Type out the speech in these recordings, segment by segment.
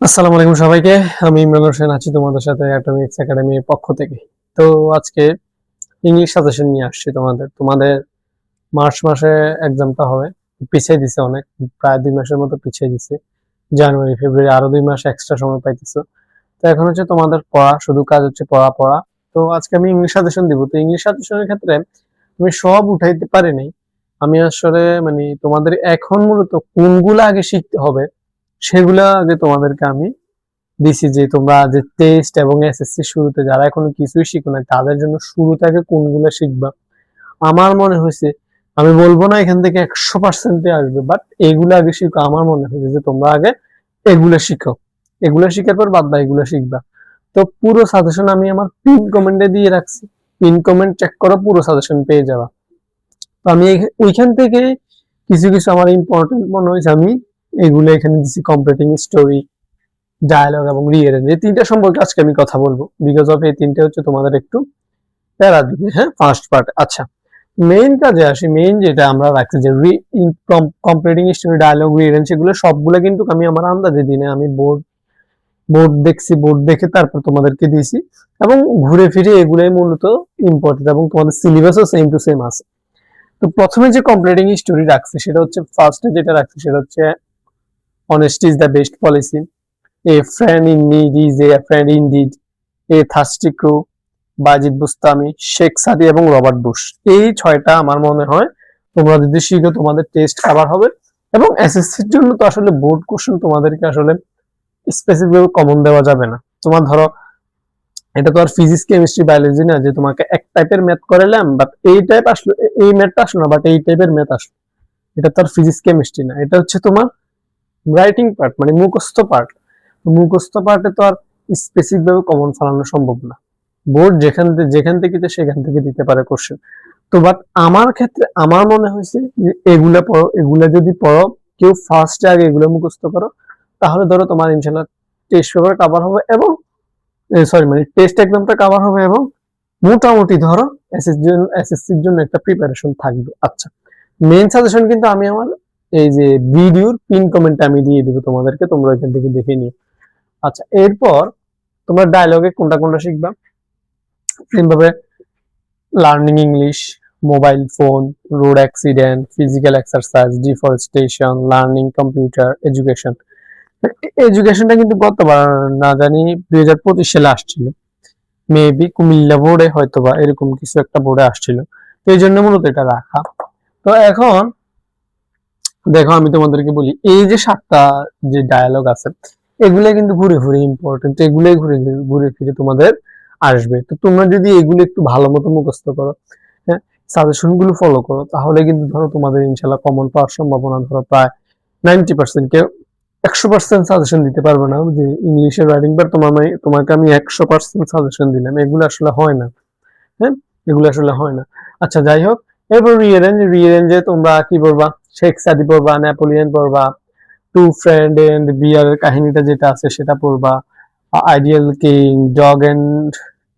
আসসালামু আলাইকুম সবাইকে। আমি ইমরান হোসেন আছি তোমাদের সাথে অ্যাটমিক্স একাডেমির পক্ষ থেকে। তো আজকে ইংলিশ সাজেশন নিয়ে আসছি তোমাদের মার্চ মাসে এক্সামটা হবে, পিছিয়ে দিছে অনেক, প্রায় 2 মাসের মতো পিছিয়ে দিছে। জানুয়ারি ফেব্রুয়ারি আরো 2 মাস এক্সট্রা সময় পাইতেছো। তো এখন হচ্ছে তোমাদের পড়া, শুধু কাজ হচ্ছে পড়া পড়া। তো আজকে আমি ইংলিশ সাজেশন দিব। তো ইংলিশ সাজেশনের ক্ষেত্রে তুমি সব উঠাইতে পারি নাই। আমি আসলে তোমাদের এখন মূলত কোনগুলা আগে শিখতে হবে সেগুলা আগে তোমাদেরকে আমি দিছি, যে তোমরা যে টেস্ট এবং এসএসসি শুরুতে যারা এখনো কিছুই শিখো না তাদের জন্য শুরু থেকে কোনগুলো শিখবা। আমার মনে হয়েছে, আমি বলবো না এখান থেকে 100% আসবে, বাট এগুলো আগে শিখো। আমার মনে হয়েছে যে তোমরা আগে এগুলো শিখো, এগুলো শিখার পর বাদ এগুলো শিখবা। তো পুরো সাজেশন আমি আমার পিন কমেন্টে দিয়ে রাখছি, পিন কমেন্ট চেক করো, পুরো সাজেশন পেয়ে যাবা। তো আমি ওইখান থেকে কিছু কিছু আমার ইম্পর্টেন্ট মনে হয়েছে, আমি এগুলো এখানে দিচ্ছি। কমপ্লিটিং স্টোরি, ডায়ালগ এবং রিঅ্যারেঞ্জ, এই তিনটা সম্পর্কে আজকে আমি কথা বলবো, বিকজ অফ এই তিনটা হচ্ছে তোমাদের একটু প্যারা দিবে। হ্যাঁ, ফার্স্ট পার্ট। আচ্ছা, মেইন কাজে আসি। মেইন যেটা আমরা রাখছি যে কমপ্লিটিং স্টোরি, ডায়ালগ, রিঅ্যারেঞ্জ, এগুলো সবগুলো কিন্তু আমি আমার আন্দাজে দিই না। আমি বোর্ড বোর্ড দেখছি, বোর্ড দেখে তারপর তোমাদেরকে দিয়েছি, এবং ঘুরে ফিরে এগুলোই মূলত ইম্পর্টেন্ট, এবং তোমাদের সিলেবাসও সেম টু সেম আছে। তো প্রথমে যে কমপ্লিটিং স্টোরি রাখছি সেটা হচ্ছে, ফার্স্টে যেটা রাখছি সেটা হচ্ছে honesty is the best policy, a friend in need is a friend indeed, a thirsty crew, বাজিদ বুস্তামি, শেখ সাদি এবং রবার্ট বুশ। এই 6টা আমার মনে হয় তোমরা যদি শিখো তোমাদের টেস্ট কভার হবে। এবং এসএসসির জন্য তো আসলে বোর্ড কোশ্চেন তোমাদেরকে আসলে স্পেসিফিক কমন দেওয়া যাবে না। তোমার ধরো এটা তো আর ফিজিক্স কেমিস্ট্রি বায়োলজি না যে তোমাকে এক টাইপের ম্যাথ করালাম, বাট এই টাইপ আসলো, এই ম্যাথটা আসলো না, বাট এই টাইপের ম্যাথ আসলো। এটা তো আর ফিজিক্স কেমিস্ট্রি না, এটা হচ্ছে তোমার রাইটিং পার্ট, মানে মুখস্থ পার্ট। মুখস্থ পার্টে তো আর স্পেসিফিক ভাবে কমন ফেলানো সম্ভব না। বোর্ড যেখান থেকে সেখান থেকে দিতে পারে কোশ্চেন। তো বাট আমার ক্ষেত্রে আমার মনে হয়েছে যে এগুলা পড়ো, এগুলা যদি পড়ো, কেউ ফার্স্টে আগে এগুলো মুখস্থ করো, তাহলে ধরো তোমার ইনশাল্লাহ টেস্ট পেপার কভার হবে, এবং সরি টেস্ট এক্সামটা কভার হবে, এবং মোটামুটি ধরো এসএসসির জন্য একটা প্রিপারেশন থাকবে। আচ্ছা, মেইন সাজেশন কিন্তু আমি আমার এই যে ভিডিওর পিন কমেন্ট আমি দিয়ে দিব তোমাদেরকে, তোমরা এখান থেকে দেখে নিও। আচ্ছা, এরপর তোমরা ডায়লগে কোনটা কোনটা শিখবা ভাবে, learning English, mobile phone, road accident, physical exercise, deforestation, learning computer, education. এডুকেশনটা কিন্তু গতবার না জানি 2025 সালে আসছিল, মেবি কুমিল্লা বোর্ডে হয়তোবা এরকম কিছু একটা বোর্ডে আসছিল, তো এই জন্য মূলত এটা রাখা। তো এখন দেখো আমি তোমাদেরকে বলি, এই যে 7টা যে ডায়ালগ আছে এগুলো কিন্তু ঘুরে ঘুরে ইম্পর্টেন্ট, এগুলোই ঘুরে ঘুরে ফিরে তোমাদের আসবে। তো তোমরা যদি এগুলো একটু ভালো মতো মুখস্থ করো, হ্যাঁ, সাজেশন গুলো ফলো করো, তাহলে কিন্তু ধরো তোমাদের ইনশাল্লাহ কমন পাওয়ার সম্ভাবনা ধরো প্রায় 90%। কেউ 100% সাজেশন দিতে পারবে না যে ইংলিশের রাইটিং পার তোমাকে আমি 100% সাজেশন দিলাম, এগুলো আসলে হয় না। হ্যাঁ, এগুলো আসলে হয় না। আচ্ছা, যাই হোক, এরপর রিঅ্যারেঞ্জে তোমরা কি পড়বা? শেখ সাদি পড়বা, নেপোলিয়ন পড়বা, টু ফ্রেন্ড এন্ড বিয়ার কাহিনীটা যেটা আছে সেটা পড়বা, ideal king, dog and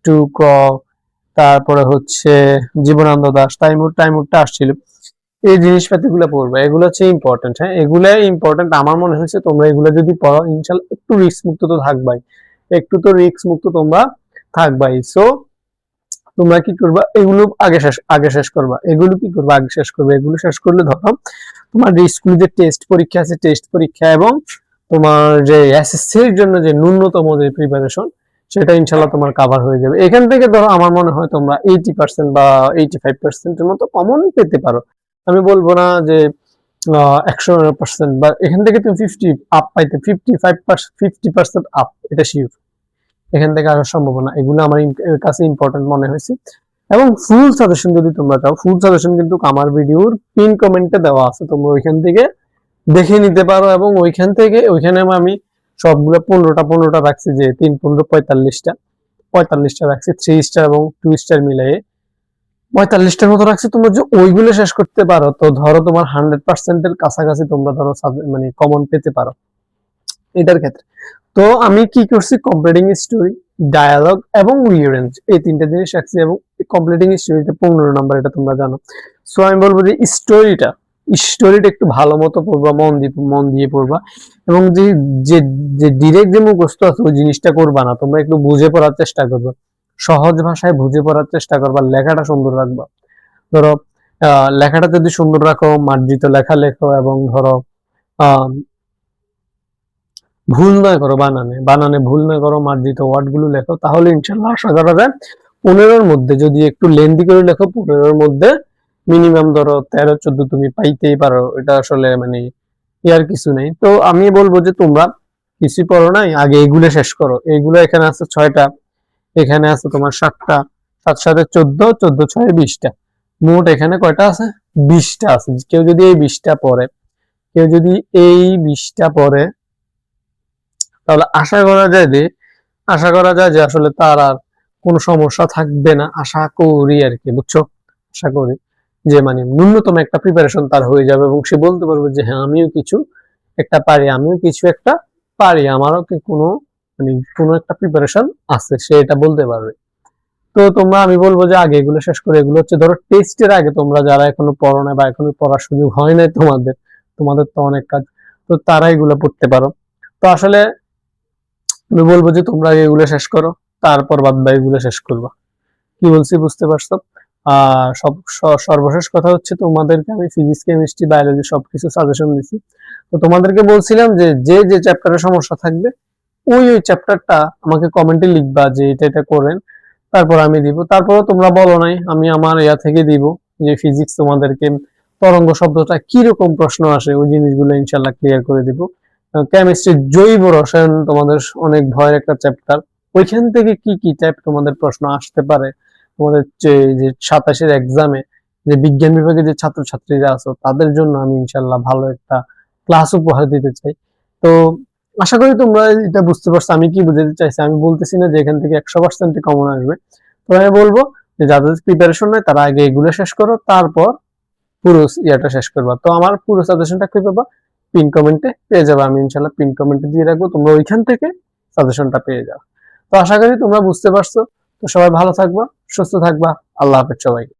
to ক, তারপরে হচ্ছে জীবনানন্দ দাশ, টাইমুরটা আসছিল। এই জিনিসপাতি গুলো পড়বা, এগুলো হচ্ছে ইম্পর্টেন্ট। হ্যাঁ, এগুলাই ইম্পর্টেন্ট। আমার মনে হয়েছে তোমরা এগুলো যদি পড়ো ইনশাল্লাহ একটু রিস্ক মুক্ত তো থাকবাই, একটু তো রিস্ক মুক্ত তোমরা থাকবাই। সো তোমরা কি করবা, এগুলো আগে শেষ করবা, এগুলো কি করবা আগে শেষ করবে। এগুলো শেষ করলে ধরো তোমার যে স্কুলে যে টেস্ট পরীক্ষা আছে, টেস্ট পরীক্ষা এবং তোমার যে এসএসসি এর জন্য যে ন্যূনতম যে প্রিপারেশন, সেটা ইনশাল্লাহ তোমার কভার হয়ে যাবে। এখান থেকে ধরো আমার মনে হয় তোমরা 80% বা 85% এর মতো কমন পেতে পারো। আমি বলবো না যে 100%, বা এখান থেকে তুমি 50 আপ পাইতে, 50% আপ, এটা শিওর। এখান থেকে আসার সম্ভাবনা, এগুলো আমার কাছে ইম্পর্টেন্ট মনে হয়েছে। এবং ফুল সাজেশন যদি তোমরা চাও, ফুল সাজেশন কিন্তু আমার ভিডিওর পিন কমেন্টে দেওয়া আছে, তোমরা ওইখান থেকে দেখে নিতে পারো। এবং ওইখানে আমি সবগুলো 15টা রাখছি, যে 3 15 45টা রাখছি, 3 স্টার এবং 2 স্টার মিলিয়ে 45টার মতো রাখছি। তোমরা যে ওইগুলো শেষ করতে পারো, তো ধরো তোমার 100% এর কাছাকাছি তোমরা ধরো কমন পেতে পারো এটার ক্ষেত্রে। তো আমি কি করছি, কমপ্লিটিং স্টোরি, ডায়ালগ এবং রিঅ্যারেঞ্জ, এই 3টা জিনিস রাখছি। এবং কমপ্লিটিং স্টোরিটা 15 নাম্বার, এটা তোমরা জানো। সো আমি বলবো যে স্টোরিটা স্টোরিটা একটু ভালো মতো পড়বা, মন দিয়ে পড়বা, এবং যে যে যে ডিরেক্ট যে মুখস্থ আছে ওই জিনিসটা করবা না, তোমরা একটু বুঝে পড়ার চেষ্টা করবে, সহজ ভাষায় বুঝে পড়ার চেষ্টা করবা, লেখাটা সুন্দর রাখবা। ধরো লেখাটা যদি সুন্দর রাখো, মার্জিত লেখা লেখো, এবং ধরো আহ ভুল নয় করো, বানানে ভুল নয় করো, মার্জিত ওয়ার্ড গুলো লেখো, তাহলে ইনশাল্লাহ আশা করা যায় 15-র মধ্যে, যদি একটু লেন্দি করে লেখো 15-র মধ্যে মিনিমাম ধরো 13-14 তুমি পাইতেই পারো। এটা আসলে মানে ইয়ার কিছু নেই। তো আমি বলবো যে তোমরা কিছু পড়ো নাই, আগে এগুলো শেষ করো। এগুলো এখানে আছে 6টা, এখানে আছে তোমার 7টা, 7 7 14, 14 6 20টা, মোট এখানে কয়টা আছে? 20টা আছে। কেউ যদি এই 20টা পড়ে, কেউ যদি এই 20টা পড়ে, তাহলে আশা করা যায় যে আসলে তার আর কোনো সমস্যা থাকবে না, আশা করি আর কি, বুঝছো? আশা করি যে মানে ন্যূনতম একটা প্রিপারেশন তার হয়ে যাবে, এবং সে বলতে পারবে যে হ্যাঁ আমিও কিছু একটা পারি, আমারও কি কোনো মানে কোনো একটা প্রিপারেশন আছে, সে এটা বলতে পারবে। তো তোমরা, আমি বলবো যে আগে এগুলো শেষ করে, এগুলো হচ্ছে ধরো টেস্টের আগে, তোমরা যারা এখনো পড়ো না বা এখনো পড়ার সুযোগ হয় নাই তোমাদের তো অনেক কাজ, তো তারা এগুলো পড়তে পারো। তো আসলে আমি বলবো যে তোমরা আগে এগুলো শেষ করো, তারপর বাদ বাকি এগুলো শেষ করবা। কি বলছি বুঝতে পারছো? সর্বশেষ কথা হচ্ছে, তোমাদেরকে আমি ফিজিক্স, কেমিস্ট্রি, বায়োলজি সবকিছু সাজেশন দিছি। তো তোমাদেরকে বলছিলাম যে যে যে চ্যাপ্টারে সমস্যা থাকবে ওই চ্যাপ্টারটা আমাকে কমেন্টে লিখবা যে এটা করেন, তারপর আমি দিব। তারপরে তোমরা বলো নাই, আমি আমার ইয়া থেকে দিব যে ফিজিক্স তোমাদেরকে তরঙ্গ শব্দটা কি রকম প্রশ্ন আসে, ওই জিনিসগুলো ইনশাল্লাহ ক্লিয়ার করে দিব। কেমিস্ট্রি জৈব রসায়ন তোমাদের অনেক ভয়ের একটা চ্যাপ্টার, ওইখান থেকে কি কি টাইপ তোমাদের প্রশ্ন আসতে পারে, তোমাদের যে 27-এর এক্সামে যে বিজ্ঞান বিভাগে যে ছাত্রছাত্রীরা আছো তাদের জন্য আমি ইনশাল্লাহ ভালো একটা ক্লাস উপহার দিতে চাই। তো আশা করি তোমরা এটা বুঝতে পারছো আমি কি বুঝাতে চাইছি। আমি বলতেছি না যে এখান থেকে 100% কমন আসবে, তো আমি বলবো যে যাদের প্রিপারেশন নেই তারা আগে এগুলো শেষ করো, তারপর পুরো ইয়াটা শেষ করবা। তো আমার পুরো সাজেশনটা কি পাবা, পিন কমেন্টে পেয়ে যাবে, আমি ইনশাল্লাহ পিন কমেন্টে দিয়ে রাখবো, তোমরা ওইখান থেকে সাজেশনটা পেয়ে যাও। তো আশা করি তোমরা বুঝতে পারছো। তো সবাই ভালো থাকবা, সুস্থ থাকবা, আল্লাহ হাফেজ সবাইকে।